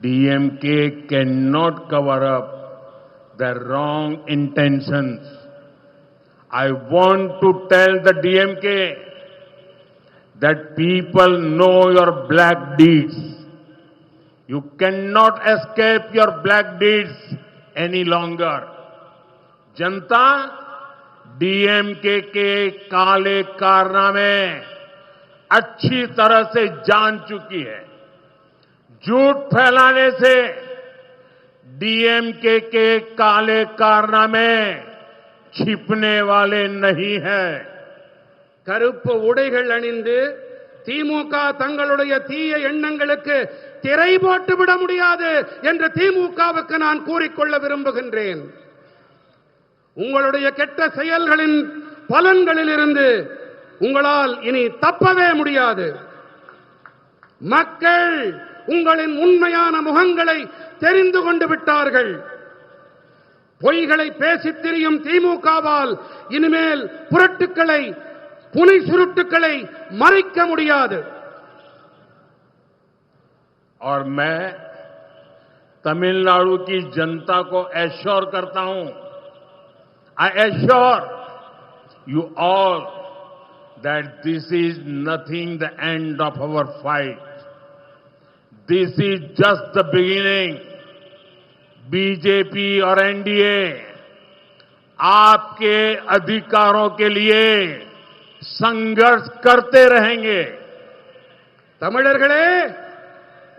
DMK cannot cover up their wrong intentions. I want to tell the DMK that people know your black deeds. You cannot escape your black deeds any longer. Janata DMK के काले कारनामे अच्छी तरह से जान चुकी है. झूठ फैलाने से DMK के काले कारनामे छिपने वाले नहीं है. கருப்பு உடைகள் அணிந்து திமுக தங்களுடைய தீய எண்ணங்களுக்கு திரை போட்டு விட முடியாது என்று திமுகவுக்கு நான் கூறிக்கொள்ள விரும்புகின்றேன். உங்களுடைய கெட்ட செயல்களின் பலன்களிலிருந்து உங்களால் இனி தப்பவே முடியாது. மக்கள் உங்களின் உண்மையான முகங்களை தெரிந்து கொண்டு விட்டார்கள். பொய்களை பேசித் திரியும் திமுகவால் இனிமேல் புரட்டுக்களை புனை சுருட்டுக்களை மறைக்க முடியாது. और मैं तमिलनाडु की जनता को एश्योर करता हूं, I assure you all that this is nothing the end of our fight. This is just the beginning. BJP और एनडीए आपके अधिकारों के लिए संघर्ष करते रहेंगे. தமிழர்களே,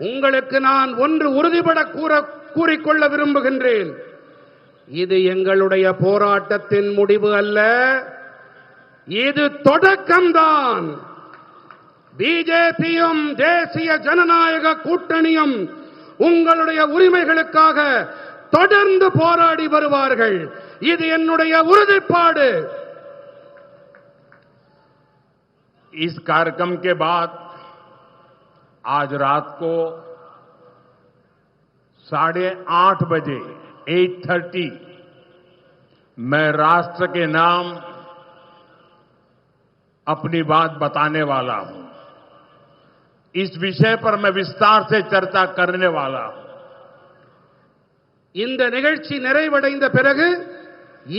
உங்களுக்கு நான் ஒன்று உறுதிபட கூறிக்கொள்ள விரும்புகின்றேன். இது எங்களுடைய போராட்டத்தின் முடிவு அல்ல, இது தொடக்கம்தான். பிஜேபியும் தேசிய ஜனநாயக கூட்டணியும் உங்களுடைய உரிமைகளுக்காக தொடர்ந்து போராடி வருவார்கள். இது என்னுடைய உறுதிப்பாடு. इस कार्यक्रम के बाद आज रात को 8:30 बजे 8:30 मैं राष्ट्र के नाम अपनी बात बताने वाला हूं. इस विषय पर मैं विस्तार से चर्चा करने वाला हूं. இந்த நிகழ்ச்சி நிறைவடைந்த பிறகு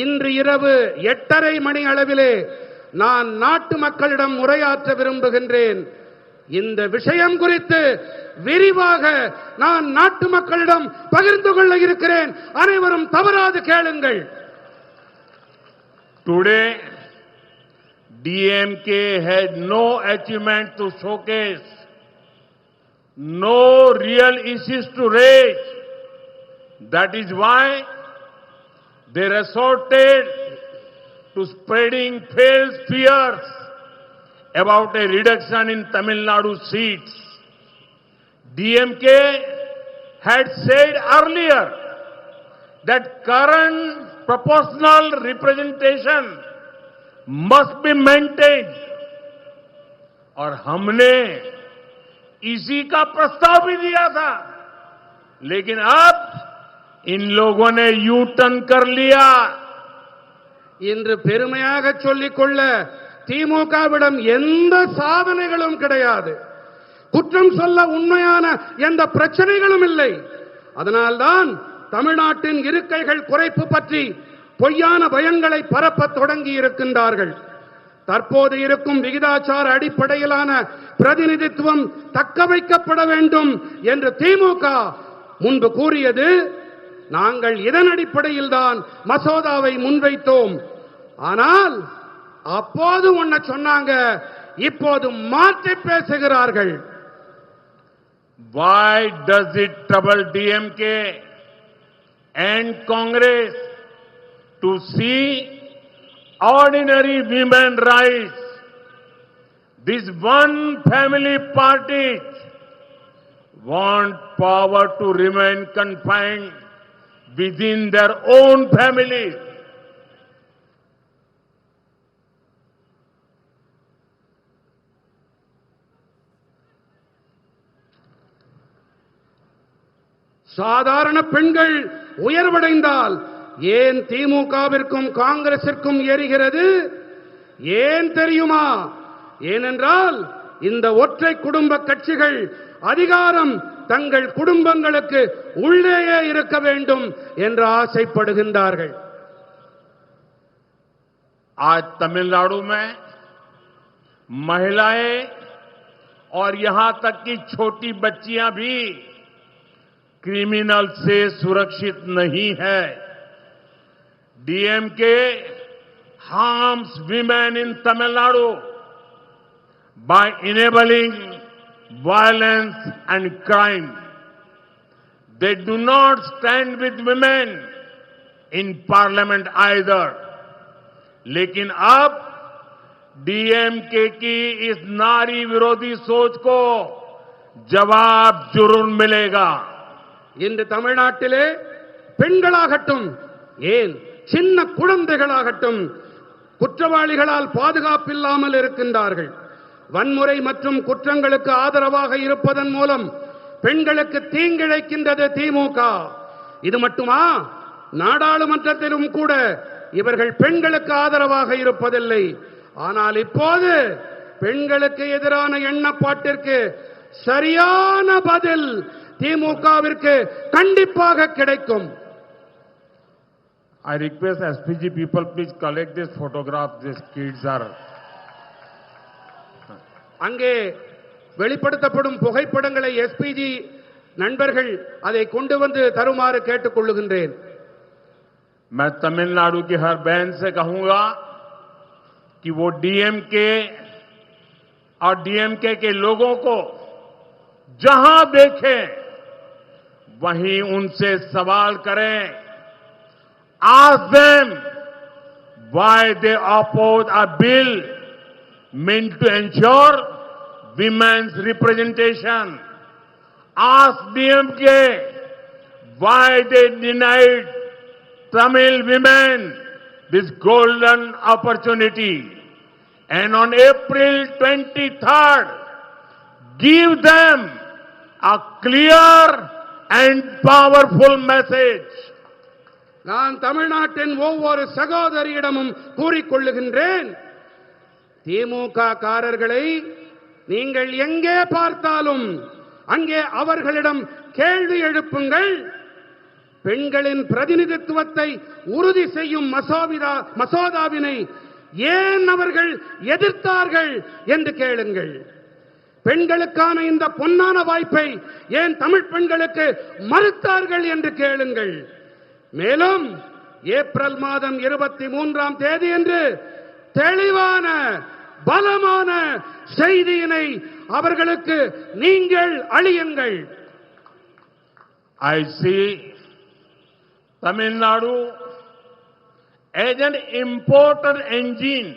இன்று இரவு 8:30 மணி அளவிலே நான் நாட்டு மக்களிடம் உரையாற்ற விரும்புகின்றேன். இந்த விஷயம் குறித்து விரிவாக நான் நாட்டு மக்களிடம் பகிர்ந்து கொள்ள இருக்கிறேன். அனைவரும் தவறாது கேளுங்கள். Today, DMK had no achievement to showcase, no real issues to raise. That is why they resorted to spreading false fears about a reduction in Tamil Nadu seats. DMK had said earlier that current proportional representation must be maintained. और हमने इसी का प्रस्ताव भी दिया था, लेकिन अब इन लोगों ने यू टर्न कर लिया. இன்று பெருமையாக சொல்லிக்கொள்ள திமுகவிடம் எந்த சாதனைகளும் கிடையாது. குற்றம் சொல்ல உண்மையான எந்த பிரச்சனைகளும் இல்லை. அதனால்தான் தமிழ்நாட்டின் இருக்கைகள் குறைப்பு பற்றி பொய்யான பயங்களை பரப்ப தொடங்கி இருக்கின்றார்கள். தற்போது இருக்கும் விகிதாச்சார அடிப்படையிலான பிரதிநிதித்துவம் தக்க வைக்கப்பட வேண்டும் என்று திமுக முன்பு கூறியது. நாங்கள் இதன் அடிப்படையில் தான் மசோதாவை முன்வைத்தோம். ஆனால் அப்போது ஒன்ன சொன்னாங்க, இப்போது மாற்றி பேசுகிறார்கள். Why does it trouble DMK and Congress to see ordinary women rights? This one family parties want power to remain confined within their own families. சாதாரண பெண்கள் உயர்வடைந்தால் ஏன் திமுகவிற்கும் காங்கிரசிற்கும் ஏறுகிறது? ஏன் தெரியுமா? ஏனென்றால் இந்த ஒற்றை குடும்ப கட்சிகள் அதிகாரம் தங்கள் குடும்பங்களுக்கு உள்ளேயே இருக்க வேண்டும் என்று ஆசைப்படுகின்றார்கள். आज तमिलनाडु में महिलाएं और यहां तक कि छोटी बच्चियां भी क्रिमिनल से सुरक्षित नहीं है. DMK harms women in Tamil Nadu by enabling violence and crime. They do not stand with women in parliament either. लेकिन अब डीएमके की इस नारी विरोधी सोच को जवाब जरूर मिलेगा. இன்று தமிழ்நாட்டிலே பெண்களாகட்டும் ஏன் சின்ன குழந்தைகளாகட்டும் குற்றவாளிகளால் பாதுகாப்பில்லாமல் இருக்கின்றார்கள். வன்முறை மற்றும் குற்றங்களுக்கு ஆதரவாக இருப்பதன் மூலம் பெண்களுக்கு தீங்கிழைக்கின்றது திமுக. இது மட்டுமா, நாடாளுமன்றத்திலும் கூட இவர்கள் பெண்களுக்கு ஆதரவாக இருப்பதில்லை. ஆனால் இப்போது பெண்களுக்கு எதிரான எண்ணப்பாட்டிற்கு சரியான பதில் திமுகவிற்கு கண்டிப்பாக கிடைக்கும். I request SPG people, please collect this photograph. These kids are. அங்கே வெளிப்படுத்தப்படும் புகைப்படங்களை எஸ்பிஜி நண்பர்கள் அதை கொண்டு வந்து தருமாறு கேட்டுக்கொள்ளுகின்றேன். मैं तमिलनाडु की हर बहन से कहूंगा कि वो डीएमके और डीएमके के लोगों को जहां देखें वहीं उनसे सवाल करें. Ask them why they oppose a bill meant to ensure women's representation. Ask DMK why they denied Tamil women this golden opportunity. And on April 23rd, give them a clear and powerful message. நான் தமிழ்நாட்டின் ஒவ்வொரு சகோதரியிடமும் கூறிக்கொள்ளுகின்றேன், திமுக காரர்களை நீங்கள் எங்கே பார்த்தாலும் அங்கே அவர்களிடம் கேள்வி எழுப்புங்கள். பெண்களின் பிரதிநிதித்துவத்தை உறுதி செய்யும் மசோதாவினை ஏன் அவர்கள் எதிர்த்தார்கள் என்று கேளுங்கள். பெண்களுக்கான இந்த பொன்னான வாய்ப்பை ஏன் தமிழ் பெண்களுக்கு மறுத்தார்கள் என்று கேளுங்கள். மேலும் ஏப்ரல் மாதம் 23ஆம் தேதி என்று தெளிவான பலமான செய்தியினை அவர்களுக்கு நீங்கள் அளியுங்கள். I see Tamil Nadu as an important engine